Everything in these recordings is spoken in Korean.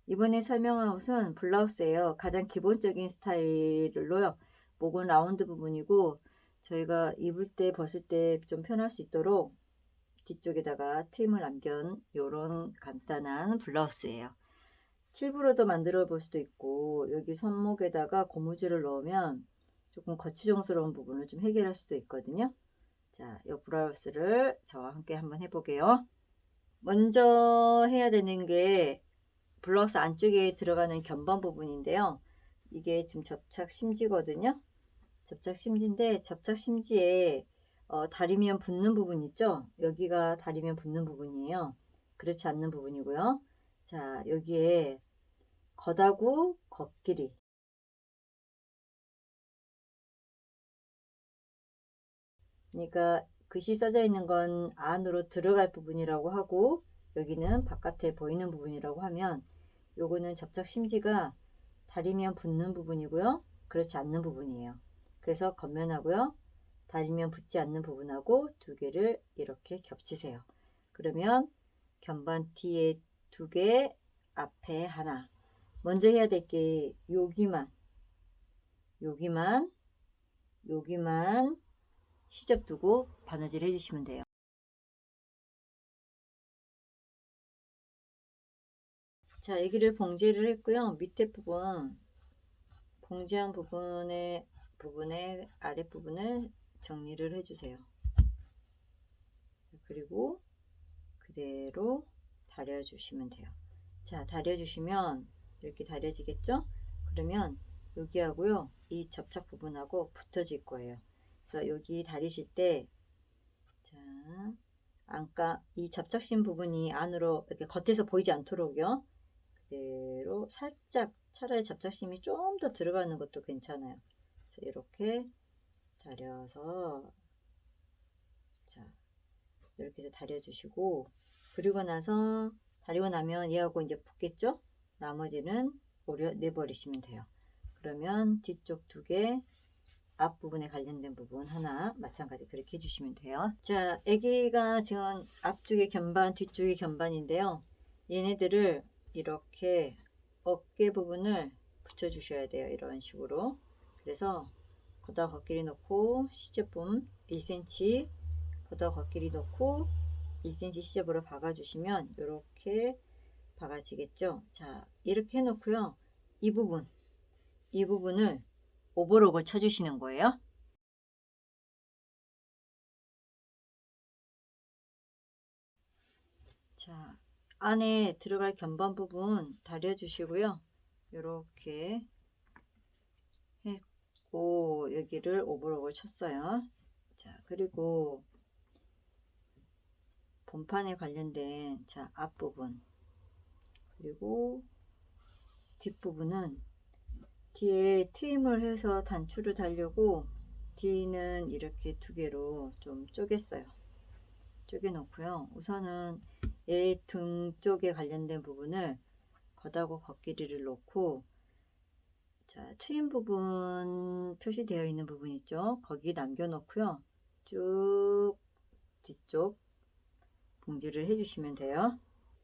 이번에 설명할 옷은 블라우스예요. 가장 기본적인 스타일로요. 목은 라운드 부분이고 저희가 입을 때 벗을 때 좀 편할 수 있도록 뒤쪽에다가 트임을 남긴 요런 간단한 블라우스예요. 7부로도 만들어 볼 수도 있고 여기 손목에다가 고무줄을 넣으면 조금 거추장스러운 부분을 좀 해결할 수도 있거든요. 자, 이 블라우스를 저와 함께 한번 해보게요. 먼저 해야 되는 게 블라우스 안쪽에 들어가는 견반 부분인데요. 이게 지금 접착 심지거든요. 접착 심지인데 접착 심지에 다리면 붙는 부분 있죠? 여기가 다리면 붙는 부분이에요. 그렇지 않는 부분이고요. 자, 여기에 겉하고 겉길이, 그러니까 글씨 써져 있는 건 안으로 들어갈 부분이라고 하고 여기는 바깥에 보이는 부분이라고 하면 요거는 접착 심지가 다리면 붙는 부분이고요. 그렇지 않는 부분이에요. 그래서 겉면하고요. 다리면 붙지 않는 부분하고 두 개를 이렇게 겹치세요. 그러면 견반 뒤에 두 개, 앞에 하나. 먼저 해야 될 게 여기만, 여기만, 여기만 시접 두고 바느질 해주시면 돼요. 자, 여기를 봉제를 했고요. 밑에 부분, 봉제한 부분의 아랫부분을 정리를 해주세요. 그리고 그대로 다려주시면 돼요. 자, 다려주시면 이렇게 다려지겠죠? 그러면 여기하고요, 이 접착 부분하고 붙어질 거예요. 그래서 여기 다리실 때, 자, 안가 이 접착심 부분이 안으로 이렇게 겉에서 보이지 않도록요. 그대로 살짝 차라리 접착심이 좀 더 들어가는 것도 괜찮아요. 그래서 이렇게 다려서 자, 이렇게 해서 다려주시고 그리고 나서 다리고 나면 얘하고 이제 붙겠죠? 나머지는 내버리시면 돼요. 그러면 뒤쪽 두 개, 앞부분에 관련된 부분 하나 마찬가지 그렇게 해주시면 돼요. 자, 애기가 지금 앞쪽에 견반, 뒤쪽에 견반인데요. 얘네들을 이렇게 어깨 부분을 붙여주셔야 돼요. 이런 식으로. 그래서 거기다 겉길이 넣고 시접분 1cm 거기다 겉길이 넣고 1cm 시접으로 박아주시면 이렇게 박아지겠죠. 자, 이렇게 해놓고요. 이 부분을 오버록을 쳐주시는 거예요. 자, 안에 들어갈 견반 부분 다려주시고요. 이렇게 했고 여기를 오버록을 쳤어요. 자, 그리고 본판에 관련된 자 앞부분 그리고 뒷부분은 뒤에 트임을 해서 단추를 달려고 뒤는 이렇게 두 개로 좀 쪼갰어요. 쪼개 놓고요. 우선은 얘 등 쪽에 관련된 부분을 겉하고 겉길이를 놓고 자 트임 부분 표시되어 있는 부분 있죠. 거기 남겨 놓고요. 쭉 뒤쪽 봉지를 해주시면 돼요.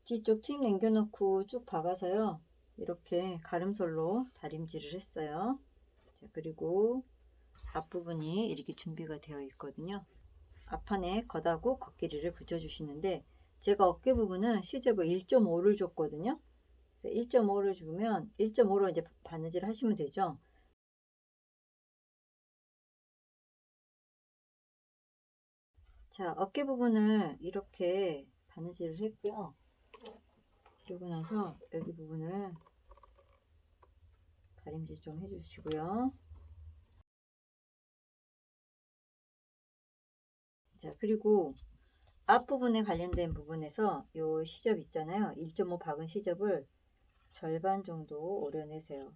뒤쪽 트임 남겨 놓고 쭉 박아서요. 이렇게 가름솔로 다림질을 했어요. 자, 그리고 앞부분이 이렇게 준비가 되어 있거든요. 앞판에 겉하고 겉길이를 붙여주시는데 제가 어깨 부분은 시접을 1.5를 줬거든요. 1.5를 주면 1.5로 이제 바느질 하시면 되죠. 자, 어깨 부분을 이렇게 바느질을 했고요. 그리고 나서 여기 부분을 다림질 좀 해주시고요. 자, 그리고 앞부분에 관련된 부분에서 요 시접 있잖아요. 1.5 박은 시접을 절반 정도 오려내세요.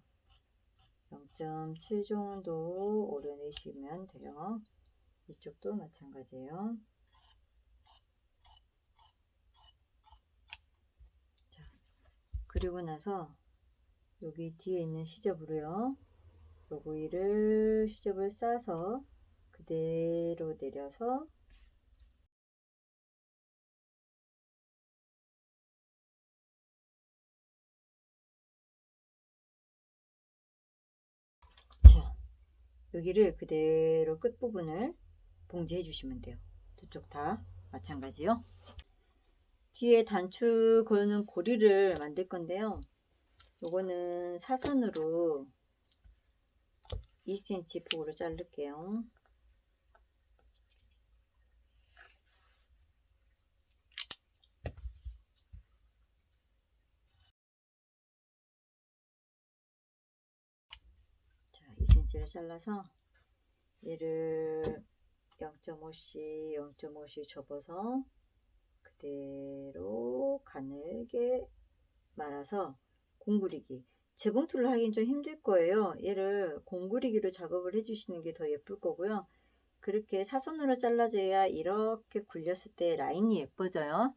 0.7 정도 오려내시면 돼요. 이쪽도 마찬가지예요. 자, 그리고 나서 여기 뒤에 있는 시접으로요. 요거를 시접을 싸서 그대로 내려서 여기를 그대로 끝부분을 봉제해 주시면 돼요. 두 쪽 다 마찬가지요. 뒤에 단추 거는 고리를 만들 건데요. 요거는 사선으로 2cm 폭으로 자를게요. 자, 2cm를 잘라서 얘를 0.5cm 0.5cm 접어서 그대로 가늘게 말아서 공구리기, 재봉틀로 하긴 좀 힘들 거예요. 얘를 공구리기로 작업을 해주시는 게 더 예쁠 거고요. 그렇게 사선으로 잘라줘야 이렇게 굴렸을 때 라인이 예뻐져요.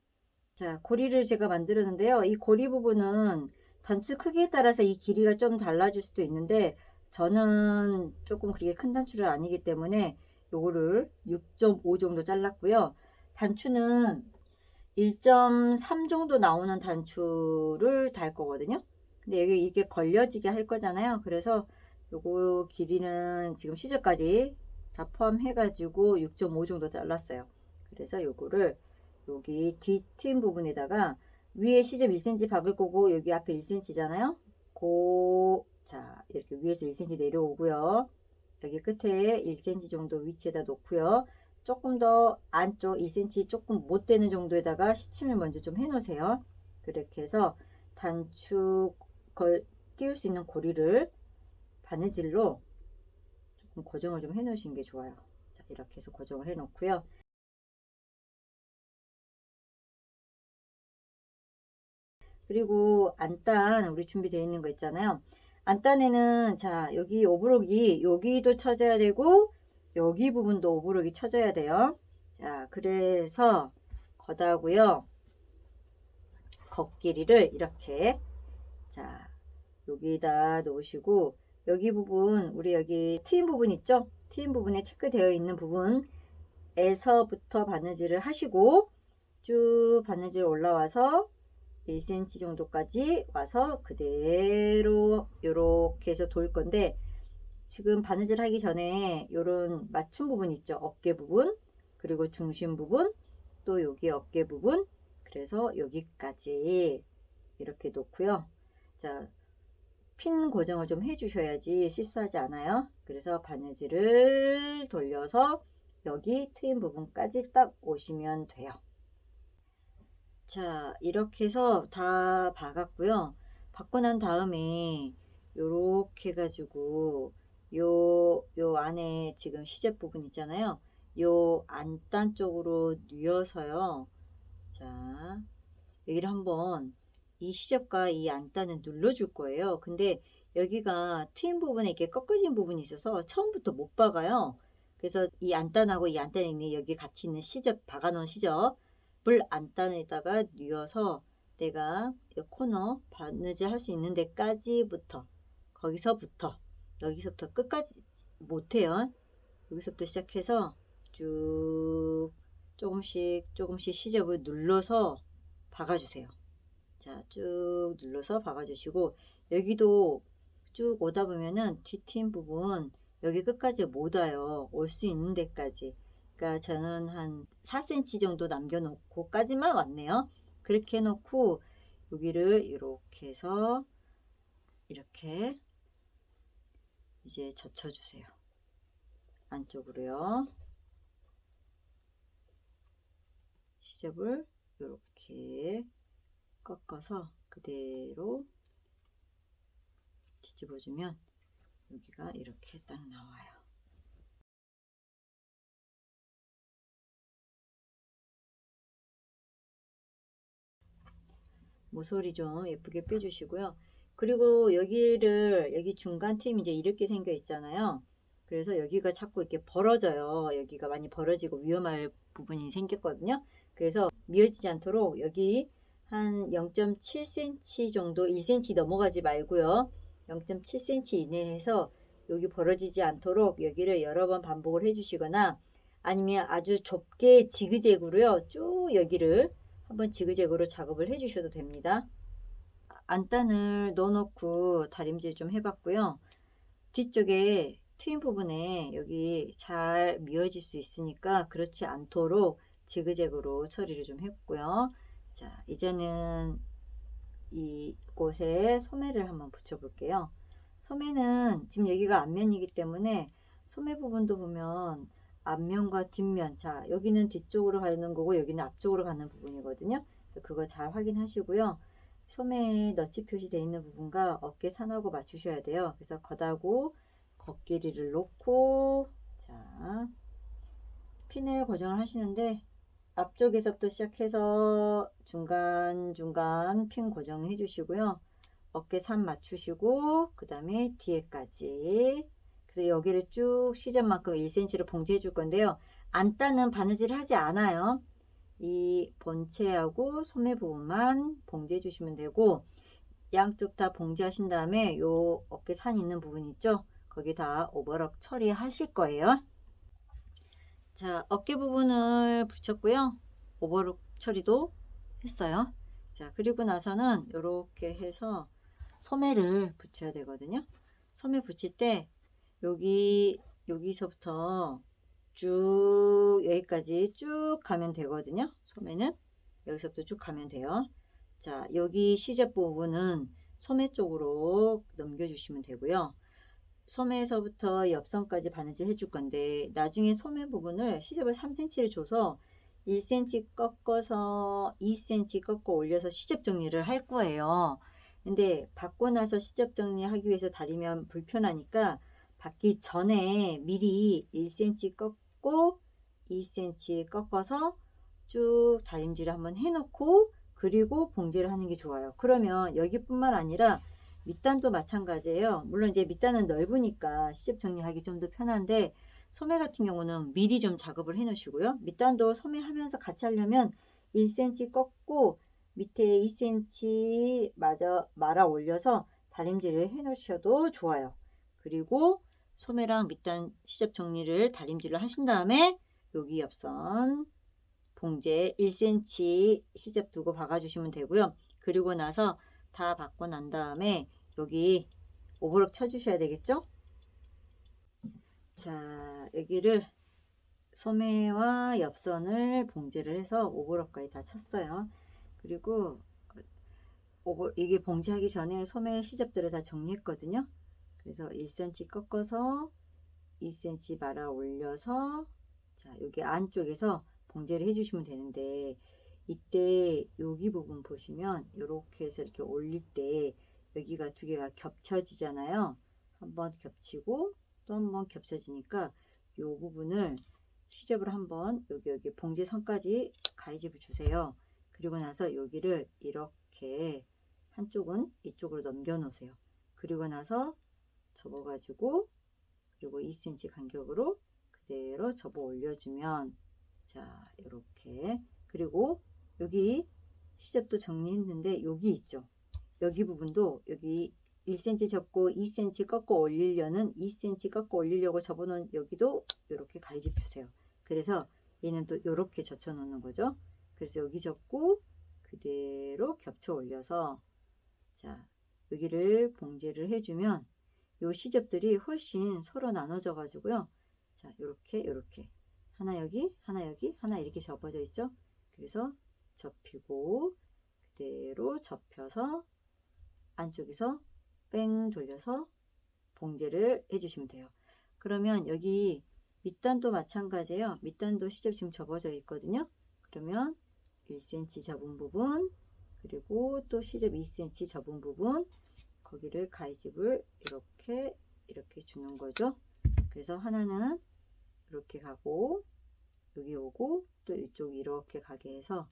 자, 고리를 제가 만들었는데요. 이 고리 부분은 단추 크기에 따라서 이 길이가 좀 달라질 수도 있는데 저는 조금 그렇게 큰 단추를 아니기 때문에 요거를 6.5 정도 잘랐고요. 단추는 1.3 정도 나오는 단추를 달 거거든요. 근데 이게 걸려지게 할 거잖아요. 그래서 요거 길이는 지금 시접까지 다 포함해 가지고 6.5 정도 잘랐어요. 그래서 요거를 여기 뒤 트임 부분에다가 위에 시접 1cm 박을 거고 여기 앞에 1cm잖아요. 자, 이렇게 위에서 1cm 내려오고요. 여기 끝에 1cm 정도 위치에다 놓고요. 조금 더 안쪽 2cm 조금 못 되는 정도에다가 시침을 먼저 좀 해 놓으세요. 그렇게 해서 단추 끼울 수 있는 고리를 바느질로 조금 고정을 좀 해 놓으시는 게 좋아요. 자, 이렇게 해서 고정을 해 놓고요. 그리고 안단 우리 준비되어 있는 거 있잖아요. 안단에는 자, 여기 오브록이 여기도 쳐져야 되고 여기 부분도 오브록이 쳐져야 돼요. 자, 그래서 걷하고요. 걷길이를 이렇게 자, 여기다 놓으시고 여기 부분 우리 여기 트임 부분 있죠? 트임 부분에 체크되어 있는 부분에서부터 바느질을 하시고 쭉 바느질 올라와서 1cm 정도까지 와서 그대로 이렇게 해서 돌 건데 지금 바느질 하기 전에 요런 맞춤 부분 있죠? 어깨 부분 그리고 중심 부분 또 여기 어깨 부분 그래서 여기까지 이렇게 놓고요. 자, 핀 고정을 좀 해주셔야지 실수하지 않아요. 그래서 바느질을 돌려서 여기 트임 부분까지 딱 오시면 돼요. 자, 이렇게 해서 다 박았고요. 박고 난 다음에 요렇게 해가지고 요 안에 지금 시접 부분 있잖아요. 요 안단 쪽으로 뉘어서요. 자, 여기를 한번 이 시접과 이 안단을 눌러줄 거예요. 근데 여기가 트임 부분에 이렇게 꺾어진 부분이 있어서 처음부터 못 박아요. 그래서 이 안단하고 이 안단에 있는 여기 같이 있는 시접 박아놓은 시접을 안단에다가 뉘어서 내가 이 코너 바느질 할 수 있는 데까지부터 거기서부터 여기서부터 끝까지 못해요. 여기서부터 시작해서 쭉 조금씩 조금씩 시접을 눌러서 박아주세요. 자, 쭉 눌러서 박아주시고 여기도 쭉 오다 보면은 뒷팀 부분 여기 끝까지 못 와요. 올 수 있는 데까지. 그러니까 저는 한 4cm 정도 남겨놓고까지만 왔네요. 그렇게 해놓고 여기를 이렇게 해서 이렇게 이제 젖혀주세요. 안쪽으로요. 시접을 이렇게 꺾어서 그대로 뒤집어주면 여기가 이렇게 딱 나와요. 모서리 좀 예쁘게 빼주시고요. 그리고 여기 중간 틈이 이제 이렇게 생겨 있잖아요. 그래서 여기가 자꾸 이렇게 벌어져요. 여기가 많이 벌어지고 위험할 부분이 생겼거든요. 그래서 미어지지 않도록 여기 한 0.7cm 정도 1cm 넘어가지 말고요. 0.7cm 이내에서 여기 벌어지지 않도록 여기를 여러 번 반복을 해주시거나 아니면 아주 좁게 지그재그로요. 쭉 여기를 한번 지그재그로 작업을 해 주셔도 됩니다. 안단을 넣어놓고 다림질 좀 해봤고요. 뒤쪽에 트임 부분에 여기 잘 미어질 수 있으니까 그렇지 않도록 지그재그로 처리를 좀 했고요. 자, 이제는 이곳에 소매를 한번 붙여 볼게요. 소매는 지금 여기가 앞면이기 때문에 소매 부분도 보면 앞면과 뒷면, 자 여기는 뒤쪽으로 가는 거고 여기는 앞쪽으로 가는 부분이거든요. 그거 잘 확인하시고요. 소매에 너치 표시되어 있는 부분과 어깨 산하고 맞추셔야 돼요. 그래서 겉하고 겉길이를 놓고, 자 핀을 고정을 하시는데 앞쪽에서부터 시작해서 중간중간 핀 고정해 주시고요. 어깨 산 맞추시고 그 다음에 뒤에까지, 그래서 여기를 쭉 시접만큼 1cm로 봉제해 줄 건데요. 안 따는 바느질을 하지 않아요. 이 본체하고 소매 부분만 봉제해 주시면 되고, 양쪽 다 봉제하신 다음에 요 어깨 산 있는 부분 있죠? 거기 다 오버럭 처리하실 거예요. 자, 어깨 부분을 붙였고요. 오버룩 처리도 했어요. 자, 그리고 나서는 이렇게 해서 소매를 붙여야 되거든요. 소매 붙일 때 여기서부터 쭉 여기까지 쭉 가면 되거든요. 소매는 여기서부터 쭉 가면 돼요. 자, 여기 시접 부분은 소매 쪽으로 넘겨주시면 되고요. 소매에서부터 옆선까지 바느질 해줄 건데, 나중에 소매 부분을 시접을 3cm를 줘서 1cm 꺾어서 2cm 꺾어 올려서 시접 정리를 할 거예요. 근데 받고 나서 시접 정리하기 위해서 다리면 불편하니까 받기 전에 미리 1cm 꺾고 2cm 꺾어서 쭉 다림질을 한번 해놓고 그리고 봉제를 하는 게 좋아요. 그러면 여기뿐만 아니라 밑단도 마찬가지예요. 물론 이제 밑단은 넓으니까 시접 정리하기 좀 더 편한데, 소매 같은 경우는 미리 좀 작업을 해 놓으시고요. 밑단도 소매 하면서 같이 하려면 1cm 꺾고 밑에 2cm 말아 올려서 다림질을 해 놓으셔도 좋아요. 그리고 소매랑 밑단 시접 정리를 다림질을 하신 다음에 여기 옆선 봉제 1cm 시접 두고 박아주시면 되고요. 그리고 나서 다 받고 난 다음에 여기 오버럭 쳐주셔야 되겠죠? 자, 여기를 소매와 옆선을 봉제를 해서 오버럭까지 다 쳤어요. 그리고 이게 봉제하기 전에 소매 시접들을 다 정리했거든요. 그래서 1cm 꺾어서 2cm 말아 올려서, 자 여기 안쪽에서 봉제를 해주시면 되는데, 이때 여기 부분 보시면 이렇게 해서 이렇게 올릴 때 여기가 두 개가 겹쳐지잖아요. 한번 겹치고 또 한번 겹쳐지니까 이 부분을 시접을 한번 여기 봉제선까지 가위집을 주세요. 그리고 나서 여기를 이렇게 한쪽은 이쪽으로 넘겨 놓으세요. 그리고 나서 접어 가지고 그리고 2cm 간격으로 그대로 접어 올려주면, 자 이렇게, 그리고 여기 시접도 정리했는데 여기 있죠. 여기 부분도 여기 1cm 접고 2cm 꺾어 올리려는 2cm 꺾어 올리려고 접어놓은 여기도 이렇게 가위집 주세요. 그래서 얘는 또 이렇게 젖혀 놓는 거죠. 그래서 여기 접고 그대로 겹쳐 올려서, 자 여기를 봉제를 해주면 요 시접들이 훨씬 서로 나눠져 가지고요. 자 요렇게 하나 여기 하나 여기 하나 이렇게 접어져 있죠. 그래서 접히고 그대로 접혀서 안쪽에서 뺑 돌려서 봉제를 해주시면 돼요. 그러면 여기 밑단도 마찬가지예요. 밑단도 시접 지금 접어져 있거든요. 그러면 1cm 접은 부분, 그리고 또 시접 2cm 접은 부분, 거기를 가위집을 이렇게 주는 거죠. 그래서 하나는 이렇게 가고 여기 오고 또 이쪽 이렇게 가게 해서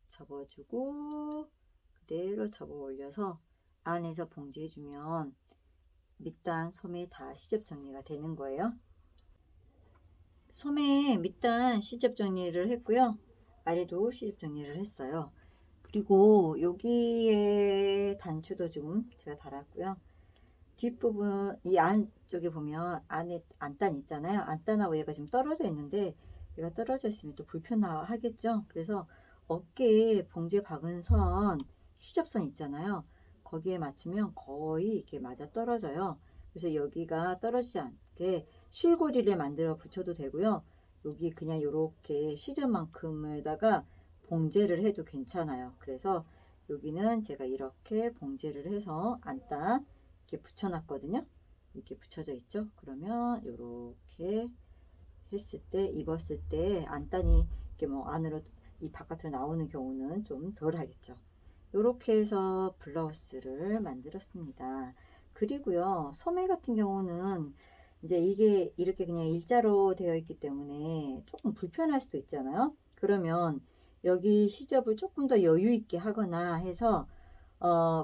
접어주고 그대로 접어 올려서 안에서 봉제해주면 밑단 소매 다 시접 정리가 되는 거예요. 소매 밑단 시접 정리를 했고요. 아래도 시접 정리를 했어요. 그리고 여기에 단추도 좀 제가 달았고요. 뒷부분 이 안쪽에 보면 안에 안단 있잖아요. 안단하고 얘가 지금 떨어져 있는데 얘가 떨어져 있으면 또 불편하겠죠. 그래서 어깨에 봉제 박은 선 시접선 있잖아요. 거기에 맞추면 거의 이렇게 맞아 떨어져요. 그래서 여기가 떨어지지 않게 실고리를 만들어 붙여도 되고요. 여기 그냥 이렇게 시접만큼에다가 봉제를 해도 괜찮아요. 그래서 여기는 제가 이렇게 봉제를 해서 안단 이렇게 붙여놨거든요. 이렇게 붙여져 있죠. 그러면 이렇게 했을 때, 입었을 때 안단이 이렇게 뭐 안으로 이 바깥으로 나오는 경우는 좀 덜 하겠죠. 이렇게 해서 블라우스를 만들었습니다. 그리고요, 소매 같은 경우는 이제 이게 이렇게 그냥 일자로 되어 있기 때문에 조금 불편할 수도 있잖아요. 그러면 여기 시접을 조금 더 여유 있게 하거나 해서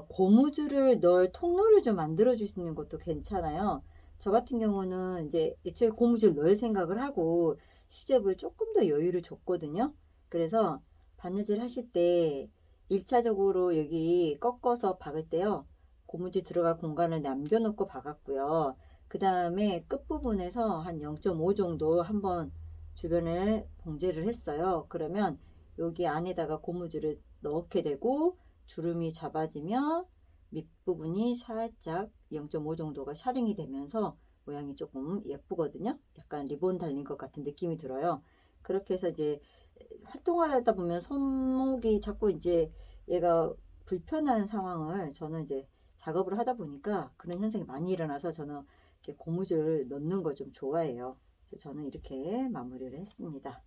고무줄을 넣을 통로를 좀 만들어 주시는 것도 괜찮아요. 저 같은 경우는 이제 애초에 고무줄 넣을 생각을 하고 시접을 조금 더 여유를 줬거든요. 그래서 바느질 하실 때 1차적으로 여기 꺾어서 박을 때요, 고무줄 들어갈 공간을 남겨놓고 박았고요. 그 다음에 끝부분에서 한 0.5 정도 한번 주변을 봉제를 했어요. 그러면 여기 안에다가 고무줄을 넣게 되고 주름이 잡아지면 밑부분이 살짝 0.5 정도가 샤링이 되면서 모양이 조금 예쁘거든요. 약간 리본 달린 것 같은 느낌이 들어요. 그렇게 해서 이제 활동하다 보면 손목이 자꾸 이제 얘가 불편한 상황을 저는 이제 작업을 하다 보니까 그런 현상이 많이 일어나서 저는 이렇게 고무줄 넣는 걸 좀 좋아해요. 그래서 저는 이렇게 마무리를 했습니다.